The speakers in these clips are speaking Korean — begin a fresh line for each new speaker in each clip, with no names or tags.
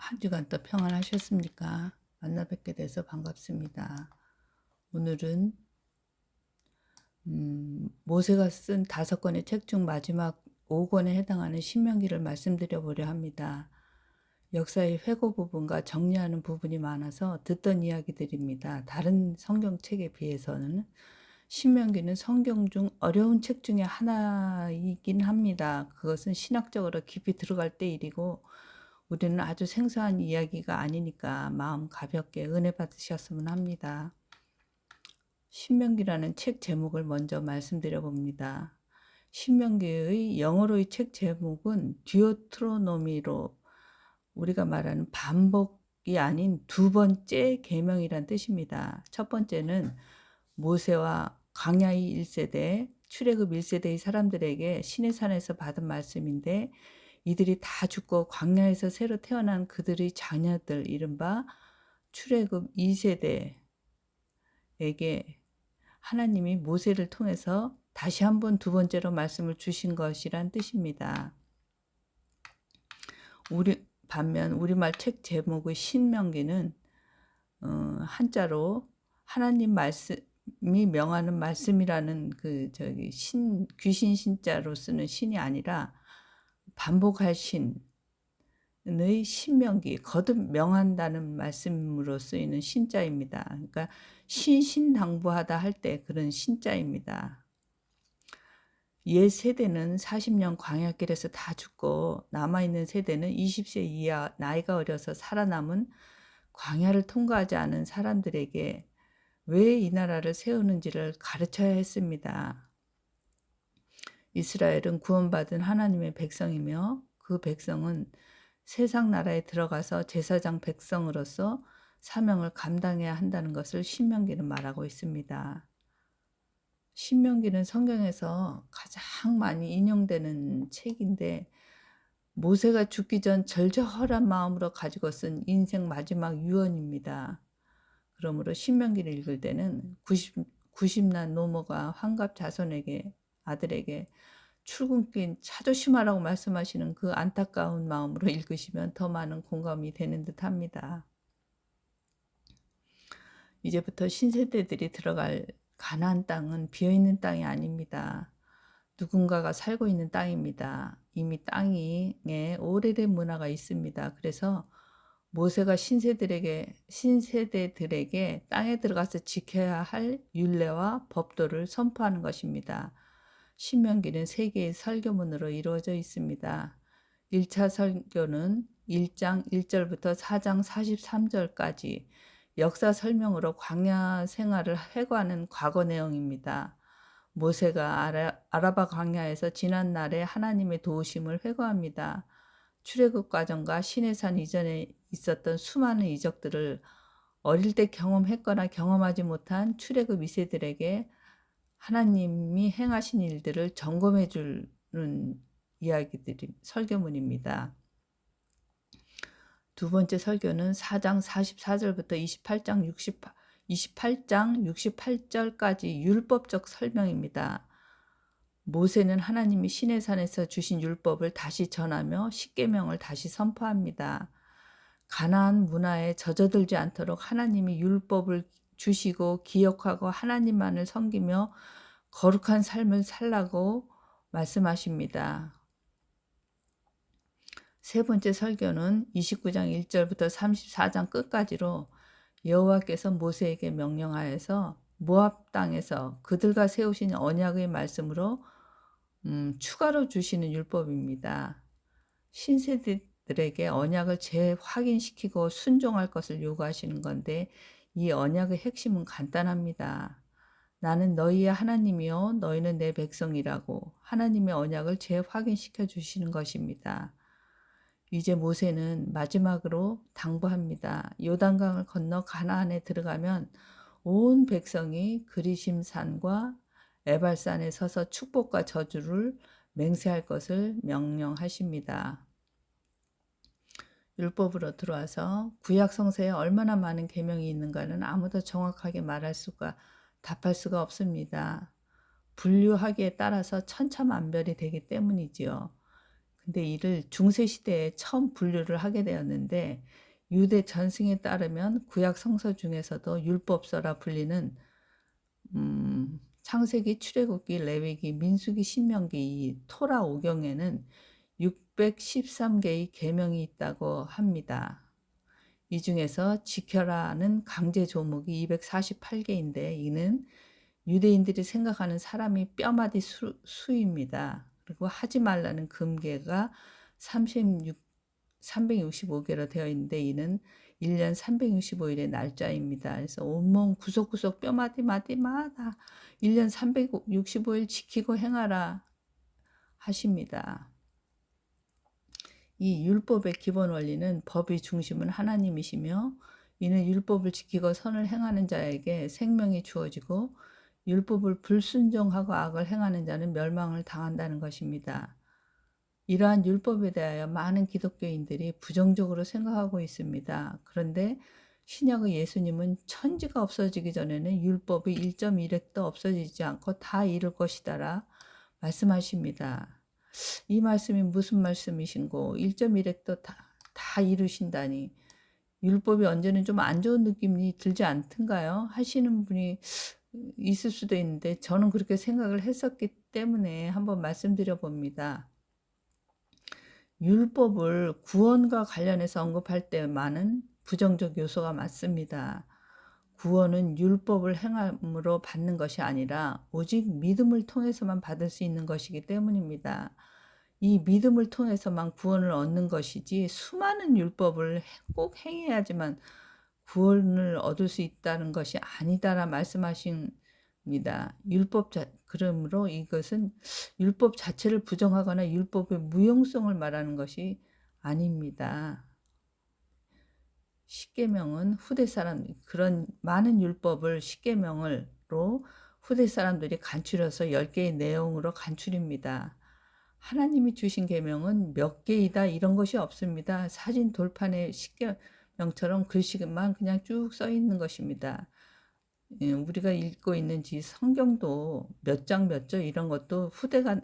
한 주간 또 평안하셨습니까? 만나 뵙게 돼서 반갑습니다. 오늘은 모세가 쓴 5권의 책 중 마지막 5권에 해당하는 신명기를 말씀드려 보려 합니다. 역사의 회고 부분과 정리하는 부분이 많아서 듣던 이야기들입니다. 다른 성경책에 비해서는 신명기는 성경 중 어려운 책 중에 하나이긴 합니다. 그것은 신학적으로 깊이 들어갈 때 일이고 우리는 아주 생소한 이야기가 아니니까 마음 가볍게 은혜 받으셨으면 합니다. 신명기라는 책 제목을 먼저 말씀드려 봅니다. 신명기의 영어로의 책 제목은 디오트로노미로 우리가 말하는 반복이 아닌 두 번째 계명이란 뜻입니다. 첫 번째는 모세와 광야의 1세대, 출애굽 1세대의 사람들에게 시내산에서 받은 말씀인데 이들이 다 죽고 광야에서 새로 태어난 그들의 자녀들 이른바 출애굽 2세대에게 하나님이 모세를 통해서 다시 한번 두 번째로 말씀을 주신 것이란 뜻입니다. 반면 우리말 책 제목의 신명기는 한자로 하나님 말씀이 명하는 말씀이라는 귀신 신자로 쓰는 신이 아니라 반복할 신의 신명기, 거듭 명한다는 말씀으로 쓰이는 신자입니다. 그러니까 신신당부하다 할 때 그런 신자입니다. 옛 세대는 40년 광야길에서 다 죽고 남아있는 세대는 20세 이하 나이가 어려서 살아남은 광야를 통과하지 않은 사람들에게 왜 이 나라를 세우는지를 가르쳐야 했습니다. 이스라엘은 구원받은 하나님의 백성이며 그 백성은 세상 나라에 들어가서 제사장 백성으로서 사명을 감당해야 한다는 것을 신명기는 말하고 있습니다. 신명기는 성경에서 가장 많이 인용되는 책인데 모세가 죽기 전 절절한 마음으로 가지고 쓴 인생 마지막 유언입니다. 그러므로 신명기를 읽을 때는 90난 노모가 환갑 자손에게 아들에게 출근길 차 조심하라고 말씀하시는 그 안타까운 마음으로 읽으시면 더 많은 공감이 되는 듯합니다. 이제부터 신세대들이 들어갈 가나안 땅은 비어있는 땅이 아닙니다. 누군가가 살고 있는 땅입니다. 이미 땅에 오래된 문화가 있습니다. 그래서 모세가 신세대들에게 땅에 들어가서 지켜야 할 율례와 법도를 선포하는 것입니다. 신명기는 3개의 설교문으로 이루어져 있습니다. 1차 설교는 1장 1절부터 4장 43절까지 역사 설명으로 광야 생활을 회고하는 과거 내용입니다. 모세가 아라바 광야에서 지난 날에 하나님의 도우심을 회고합니다. 출애굽 과정과 시내산 이전에 있었던 수많은 이적들을 어릴 때 경험했거나 경험하지 못한 출애굽 2세들에게 하나님이 행하신 일들을 점검해 주는 설교문입니다. 두 번째 설교는 4장 44절부터 28장 68절까지 율법적 설명입니다. 모세는 하나님이 시내산에서 주신 율법을 다시 전하며 십계명을 다시 선포합니다. 가나안 문화에 젖어들지 않도록 하나님이 율법을 주시고 기억하고 하나님만을 섬기며 거룩한 삶을 살라고 말씀하십니다. 세 번째 설교는 29장 1절부터 34장 끝까지로 여호와께서 모세에게 명령하여서 모압 땅에서 그들과 세우신 언약의 말씀으로 추가로 주시는 율법입니다. 신세대들에게 언약을 재확인시키고 순종할 것을 요구하시는 건데 이 언약의 핵심은 간단합니다. 나는 너희의 하나님이요 너희는 내 백성이라고 하나님의 언약을 재확인시켜 주시는 것입니다. 이제 모세는 마지막으로 당부합니다. 요단강을 건너 가나안에 들어가면 온 백성이 그리심산과 에발산에 서서 축복과 저주를 맹세할 것을 명령하십니다. 율법으로 들어와서 구약 성서에 얼마나 많은 계명이 있는가는 아무도 정확하게 답할 수가 없습니다. 분류하기에 따라서 천차만별이 되기 때문이지요. 근데 이를 중세 시대에 처음 분류를 하게 되었는데 유대 전승에 따르면 구약 성서 중에서도 율법서라 불리는 창세기, 출애굽기, 레위기, 민수기, 신명기 이 토라 5경에는 613 개의 계명이 있다고 합니다. 이 중에서 지켜라는 강제 조목이 248 개인데 이는 유대인들이 생각하는 사람이 뼈마디 수입니다. 그리고 하지 말라는 금계가 365개로 되어 있는데 이는 1년 365일의 날짜입니다. 그래서 온몸 구석구석 뼈마디 마디마다 1년 365일 지키고 행하라 하십니다. 이 율법의 기본 원리는 법의 중심은 하나님이시며 이는 율법을 지키고 선을 행하는 자에게 생명이 주어지고 율법을 불순종하고 악을 행하는 자는 멸망을 당한다는 것입니다. 이러한 율법에 대하여 많은 기독교인들이 부정적으로 생각하고 있습니다. 그런데 신약의 예수님은 천지가 없어지기 전에는 율법의 1.1획도 없어지지 않고 다 이룰 것이다라 말씀하십니다. 이 말씀이 무슨 말씀이신고 1.1획도 다 이루신다니 율법이 언제는 좀 안 좋은 느낌이 들지 않던가요? 하시는 분이 있을 수도 있는데 저는 그렇게 생각을 했었기 때문에 한번 말씀드려 봅니다. 율법을 구원과 관련해서 언급할 때만은 부정적 요소가 많습니다. 구원은 율법을 행함으로 받는 것이 아니라 오직 믿음을 통해서만 받을 수 있는 것이기 때문입니다. 이 믿음을 통해서만 구원을 얻는 것이지 수많은 율법을 꼭 행해야지만 구원을 얻을 수 있다는 것이 아니다라 말씀하십니다. 그러므로 이것은 율법 자체를 부정하거나 율법의 무용성을 말하는 것이 아닙니다. 십계명은 후대 사람 그런 많은 율법을 십계명으로 후대 사람들이 간추려서 10개의 내용으로 간추립니다. 하나님이 주신 계명은 몇 개이다 이런 것이 없습니다. 사진 돌판에 십계명처럼 글씨만 그냥 쭉 써 있는 것입니다. 우리가 읽고 있는 성경도 몇 장 몇 절 이런 것도 후대가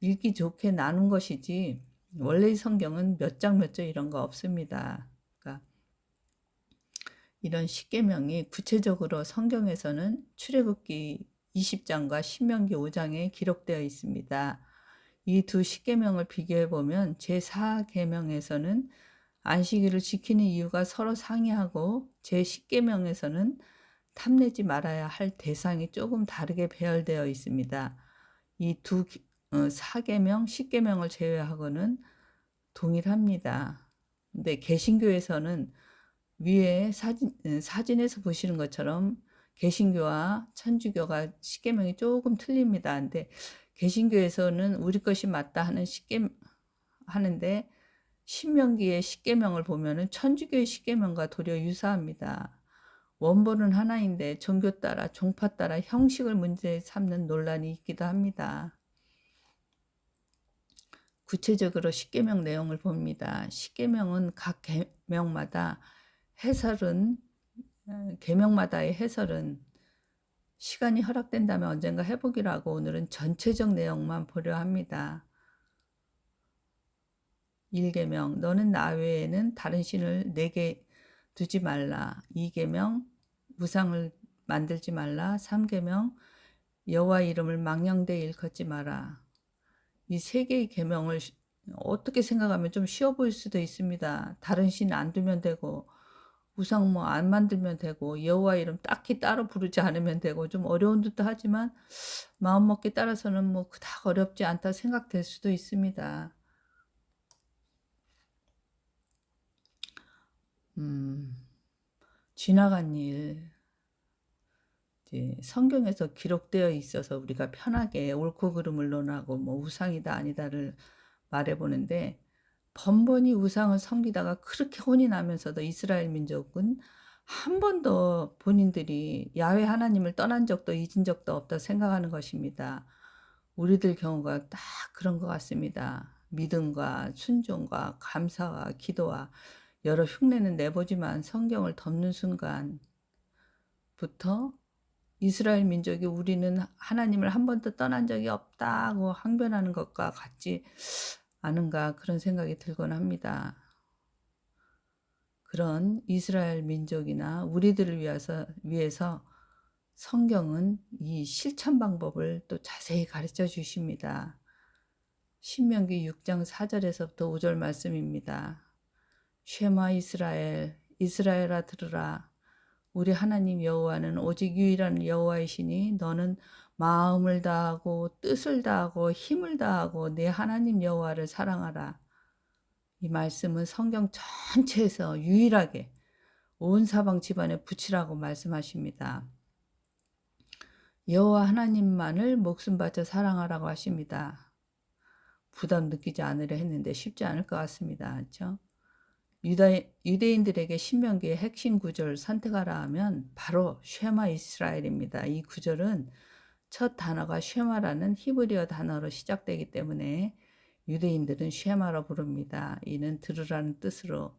읽기 좋게 나눈 것이지 원래 성경은 몇 장 몇 절 이런 거 없습니다. 그러니까 이런 십계명이 구체적으로 성경에서는 출애굽기 20장과 신명기 5장에 기록되어 있습니다. 이 두 십계명을 비교해 보면 제4계명에서는 안식일을 지키는 이유가 서로 상이하고 제10계명에서는 탐내지 말아야 할 대상이 조금 다르게 배열되어 있습니다. 이 두 4계명, 10계명을 제외하고는 동일합니다. 근데 개신교에서는 위에 사진에서 보시는 것처럼 개신교와 천주교가 십계명이 조금 틀립니다. 근데 개신교에서는 우리 것이 맞다 하는 하는데 신명기의 십계명을 보면은 천주교의 십계명과 도리어 유사합니다. 원본은 하나인데 종교 따라 종파 따라 형식을 문제 삼는 논란이 있기도 합니다. 구체적으로 십계명 내용을 봅니다. 십계명은 각 계명마다 계명마다의 해설은 시간이 허락된다면 언젠가 해보기로 하고 오늘은 전체적 내용만 보려 합니다. 1계명 너는 나 외에는 다른 신을 내게 두지 말라. 2계명 우상을 만들지 말라. 3계명 여호와 이름을 망령되이 일컫지 마라. 이 세 개의 계명을 어떻게 생각하면 좀 쉬워 보일 수도 있습니다. 다른 신 안 두면 되고 우상 뭐 안 만들면 되고 여호와 이름 딱히 따로 부르지 않으면 되고 좀 어려운 듯도 하지만 마음먹기에 따라서는 뭐 그닥 어렵지 않다 생각될 수도 있습니다. 지나간 일 이제 성경에서 기록되어 있어서 우리가 편하게 옳고 그름을 논하고 뭐 우상이다 아니다를 말해보는데 번번이 우상을 섬기다가 그렇게 혼이 나면서도 이스라엘 민족은 한 번도 본인들이 야훼 하나님을 떠난 적도 잊은 적도 없다 생각하는 것입니다. 우리들 경우가 딱 그런 것 같습니다. 믿음과 순종과 감사와 기도와 여러 흉내는 내보지만 성경을 덮는 순간부터 이스라엘 민족이 우리는 하나님을 한 번도 떠난 적이 없다고 항변하는 것과 같지 않은가 그런 생각이 들곤 합니다. 그런 이스라엘 민족이나 우리들을 위해서 성경은 이 실천 방법을 또 자세히 가르쳐 주십니다. 신명기 6장 4절에서부터 5절 말씀입니다. 쉐마 이스라엘, 이스라엘아 들으라. 우리 하나님 여호와는 오직 유일한 여호와이시니 너는 마음을 다하고 뜻을 다하고 힘을 다하고 내 하나님 여호와를 사랑하라. 이 말씀은 성경 전체에서 유일하게 온 사방 집안에 붙이라고 말씀하십니다. 여호와 하나님만을 목숨 바쳐 사랑하라고 하십니다. 부담 느끼지 않으려 했는데 쉽지 않을 것 같습니다. 그렇죠? 유대인들에게 신명기의 핵심 구절을 선택하라 하면 바로 쉐마 이스라엘입니다. 이 구절은 첫 단어가 쉐마라는 히브리어 단어로 시작되기 때문에 유대인들은 쉐마로 부릅니다. 이는 들으라는 뜻으로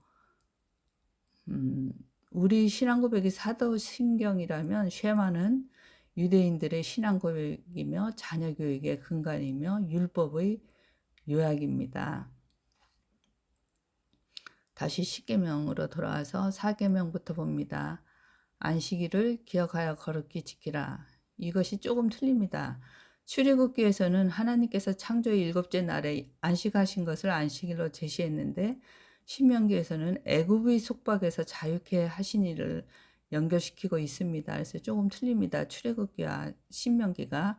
우리 신앙 고백이 사도신경이라면 쉐마는 유대인들의 신앙 고백이며 자녀 교육의 근간이며 율법의 요약입니다. 다시 십계명으로 돌아와서 사계명부터 봅니다. 안식일을 기억하여 거룩히 지키라. 이것이 조금 틀립니다. 출애굽기에서는 하나님께서 창조의 7째 날에 안식하신 것을 안식일로 제시했는데 신명기에서는 애굽의 속박에서 자유케 하신 일을 연결시키고 있습니다. 그래서 조금 틀립니다. 출애굽기와 신명기가.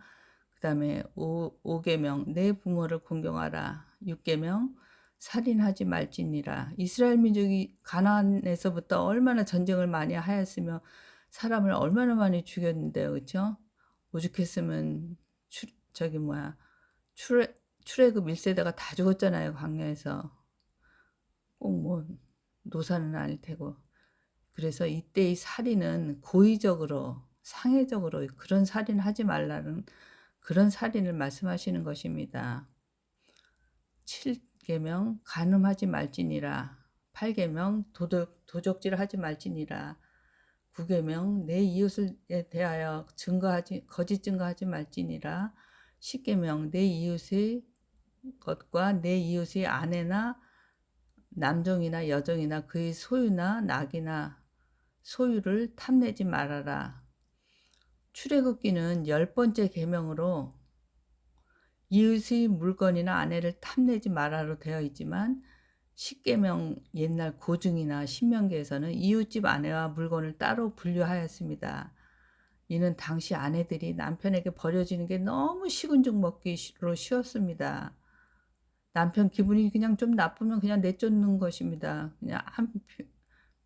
그다음에 5계명 내 부모를 공경하라. 6계명 살인하지 말지니라. 이스라엘 민족이 가나안에서부터 얼마나 전쟁을 많이 하였으며 사람을 얼마나 많이 죽였는데요. 그렇죠? 오죽했으면 출애굽 1세대가 다 죽었잖아요. 광야에서. 꼭 뭐 노사는 아닐 테고. 그래서 이때의 살인은 고의적으로 상해적으로 그런 살인하지 말라는 그런 살인을 말씀하시는 것입니다. 7계명 간음하지 말지니라. 8계명 도적질하지 말지니라. 9계명 내 이웃에 대하여 거짓 증거하지 말지니라. 10계명 내 이웃의 것과 내 이웃의 아내나 남종이나 여종이나 그의 소유나 낙이나 소유를 탐내지 말아라. 출애굽기는 10번째 계명으로 이웃의 물건이나 아내를 탐내지 말아로 되어 있지만 십계명 옛날 고증이나 신명기에서는 이웃집 아내와 물건을 따로 분류하였습니다. 이는 당시 아내들이 남편에게 버려지는 게 너무 식은죽 먹기로 쉬웠습니다. 남편 기분이 그냥 좀 나쁘면 그냥 내쫓는 것입니다. 그냥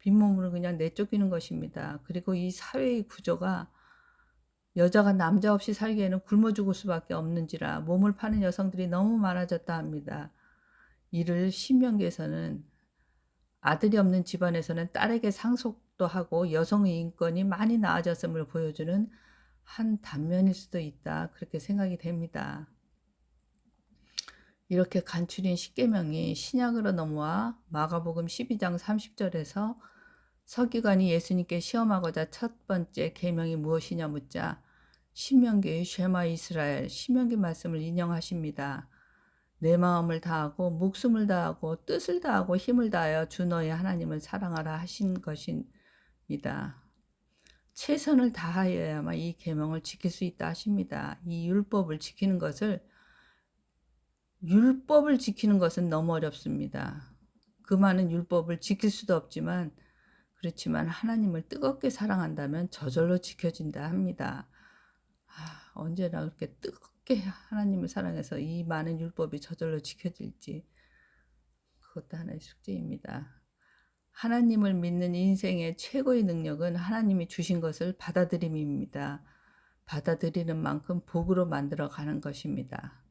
빈몸으로 그냥 내쫓기는 것입니다. 그리고 이 사회의 구조가 여자가 남자 없이 살기에는 굶어 죽을 수밖에 없는지라 몸을 파는 여성들이 너무 많아졌다 합니다. 이를 신명기에서는 아들이 없는 집안에서는 딸에게 상속도 하고 여성의 인권이 많이 나아졌음을 보여주는 한 단면일 수도 있다. 그렇게 생각이 됩니다. 이렇게 간추린 십계명이 신약으로 넘어와 마가복음 12장 30절에서 서기관이 예수님께 시험하고자 첫 번째 계명이 무엇이냐 묻자 신명기의 쉐마 이스라엘 신명기 말씀을 인용하십니다. 내 마음을 다하고 목숨을 다하고 뜻을 다하고 힘을 다하여 주 너의 하나님을 사랑하라 하신 것입니다. 최선을 다하여야만 이 계명을 지킬 수 있다 하십니다. 이 율법을 지키는 것은 너무 어렵습니다. 그 많은 율법을 지킬 수도 없지만 그렇지만 하나님을 뜨겁게 사랑한다면 저절로 지켜진다 합니다. 언제나 그렇게 뜨겁게 하나님을 사랑해서 이 많은 율법이 저절로 지켜질지 그것도 하나의 숙제입니다. 하나님을 믿는 인생의 최고의 능력은 하나님이 주신 것을 받아들임입니다. 받아들이는 만큼 복으로 만들어가는 것입니다.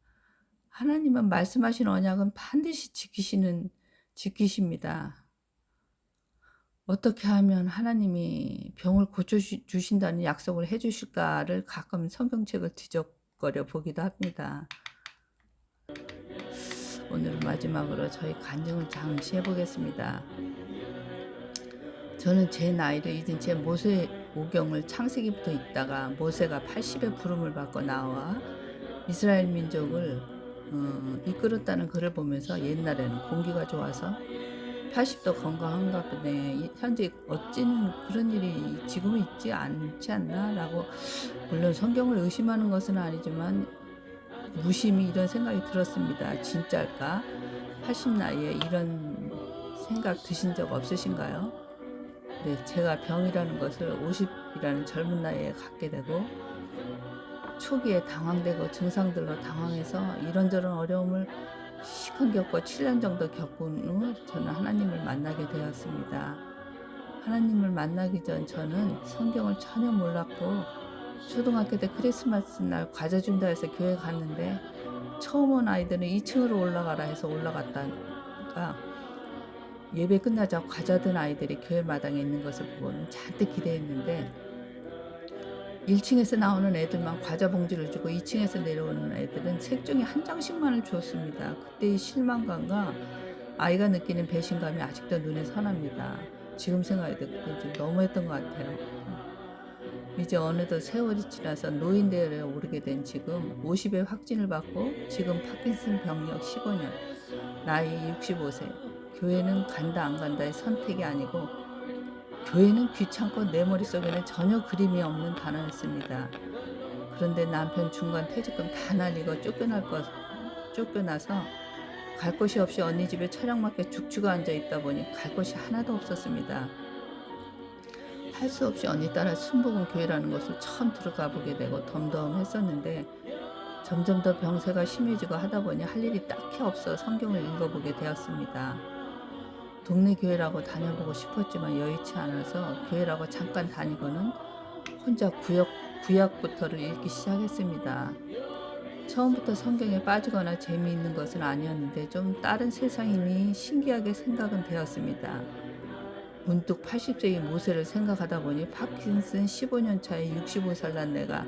하나님은 말씀하신 언약은 반드시 지키십니다. 어떻게 하면 하나님이 병을 고쳐주신다는 약속을 해주실까를 가끔 성경책을 뒤적거려 보기도 합니다. 오늘 마지막으로 저희 간증을 잠시 해보겠습니다. 저는 제 나이를 잊은 채 모세 오경을 창세기부터 읽다가 모세가 80의 부름을 받고 나와 이스라엘 민족을 이끌었다는 글을 보면서 옛날에는 공기가 좋아서 80도 건강한가 보네. 현재 어찌는 그런 일이 지금은 있지 않지 않나라고, 물론 성경을 의심하는 것은 아니지만 무심히 이런 생각이 들었습니다. 진짜일까? 80 나이에 이런 생각 드신 적 없으신가요? 네, 제가 병이라는 것을 50이라는 젊은 나이에 갖게 되고 초기에 당황되고 증상들로 당황해서 이런저런 어려움을 시큰 겪고 7년 정도 겪은 후 저는 하나님을 만나게 되었습니다. 하나님을 만나기 전 저는 성경을 전혀 몰랐고 초등학교 때 크리스마스 날 과자 준다 해서 교회 갔는데 처음 온 아이들은 2층으로 올라가라 해서 올라갔다가 예배 끝나자 과자 든 아이들이 교회 마당에 있는 것을 보고는 잔뜩 기대했는데 1층에서 나오는 애들만 과자 봉지를 주고 2층에서 내려오는 애들은 책 중에 한 장씩만을 주었습니다. 그때의 실망감과 아이가 느끼는 배신감이 아직도 눈에 선합니다. 지금 생각해도 그때 좀 너무했던 것 같아요. 이제 어느덧 세월이 지나서 노인대에 오르게 된 지금 50의 확진을 받고 지금 파킨슨 병력 15년, 나이 65세. 교회는 간다 안 간다의 선택이 아니고 교회는 귀찮고 내 머릿속에는 전혀 그림이 없는 단어였습니다. 그런데 남편 중간 퇴직금 다 날리고 쫓겨나서 갈 곳이 없이 언니 집에 처량 맞게 죽죽 앉아 있다 보니 갈 곳이 하나도 없었습니다. 할 수 없이 언니 따라 순복음 교회라는 곳을 처음 들어가 보게 되고 덤덤했었는데 점점 더 병세가 심해지고 하다 보니 할 일이 딱히 없어 성경을 읽어보게 되었습니다. 동네 교회라고 다녀보고 싶었지만 여의치 않아서 교회라고 잠깐 다니고는 혼자 구약부터를 읽기 시작했습니다. 처음부터 성경에 빠지거나 재미있는 것은 아니었는데 좀 다른 세상이니 신기하게 생각은 되었습니다. 문득 80세의 모세를 생각하다 보니 파킨슨 15년 차에 65살 난 내가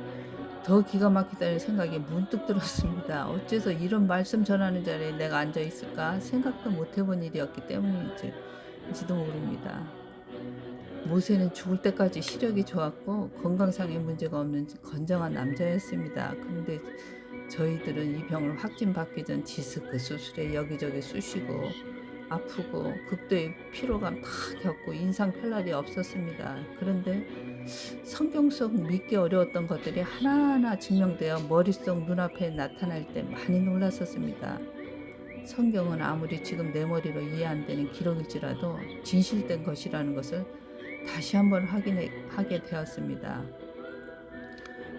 더 기가 막히다는 생각이 문득 들었습니다. 어째서 이런 말씀 전하는 자리에 내가 앉아 있을까 생각도 못 해본 일이었기 때문인지도 모릅니다. 모세는 죽을 때까지 시력이 좋았고 건강상의 문제가 없는 건장한 남자였습니다. 그런데 저희들은 이 병을 확진받기 전 디스크 수술에 여기저기 쑤시고 아프고 극도의 피로감 다 겪고 인상 펼 날이 없었습니다. 그런데 성경 속 믿기 어려웠던 것들이 하나하나 증명되어 머릿속 눈앞에 나타날 때 많이 놀랐었습니다. 성경은 아무리 지금 내 머리로 이해 안 되는 기록일지라도 진실된 것이라는 것을 다시 한번 확인하게 되었습니다.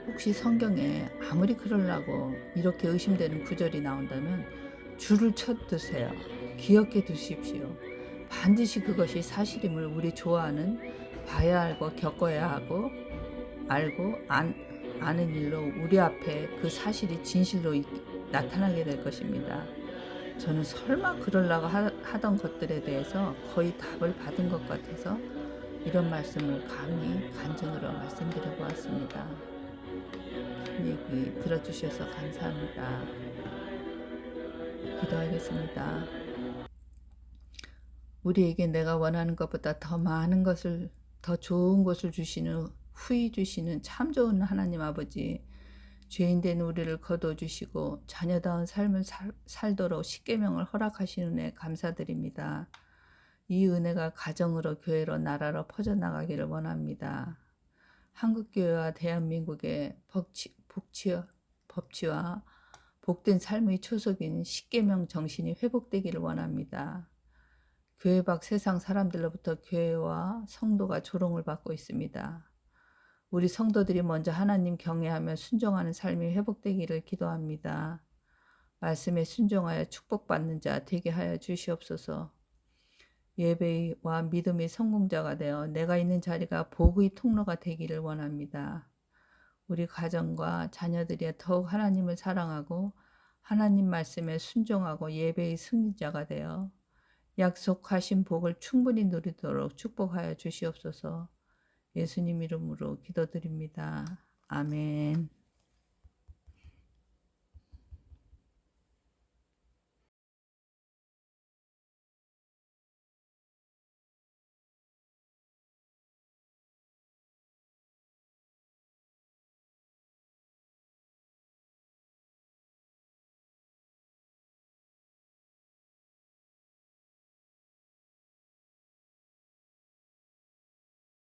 혹시 성경에 아무리 그러려고 이렇게 의심되는 구절이 나온다면 줄을 쳐두세요. 기억해 두십시오. 반드시 그것이 사실임을 우리 좋아하는 봐야 알고 겪어야 하고 아는 일로 우리 앞에 그 사실이 진실로 나타나게 될 것입니다. 저는 설마 그러려고 하던 것들에 대해서 거의 답을 받은 것 같아서 이런 말씀을 감히 간증으로 말씀드려 보았습니다. 긴 얘기 들어주셔서 감사합니다. 기도하겠습니다. 우리에게 내가 원하는 것보다 더 많은 것을, 더 좋은 것을 주시는, 후히 주시는 참 좋은 하나님 아버지, 죄인된 우리를 거둬주시고 자녀다운 삶을 살도록 십계명을 허락하시는 은혜 감사드립니다. 이 은혜가 가정으로, 교회로, 나라로 퍼져나가기를 원합니다. 한국교회와 대한민국의 법치와 복된 삶의 초석인 십계명 정신이 회복되기를 원합니다. 교회 밖 세상 사람들로부터 교회와 성도가 조롱을 받고 있습니다. 우리 성도들이 먼저 하나님 경외하며 순종하는 삶이 회복되기를 기도합니다. 말씀에 순종하여 축복받는 자 되게 하여 주시옵소서. 예배와 믿음의 성공자가 되어 내가 있는 자리가 복의 통로가 되기를 원합니다. 우리 가정과 자녀들이 더욱 하나님을 사랑하고 하나님 말씀에 순종하고 예배의 승리자가 되어 약속하신 복을 충분히 누리도록 축복하여 주시옵소서. 예수님 이름으로 기도드립니다. 아멘.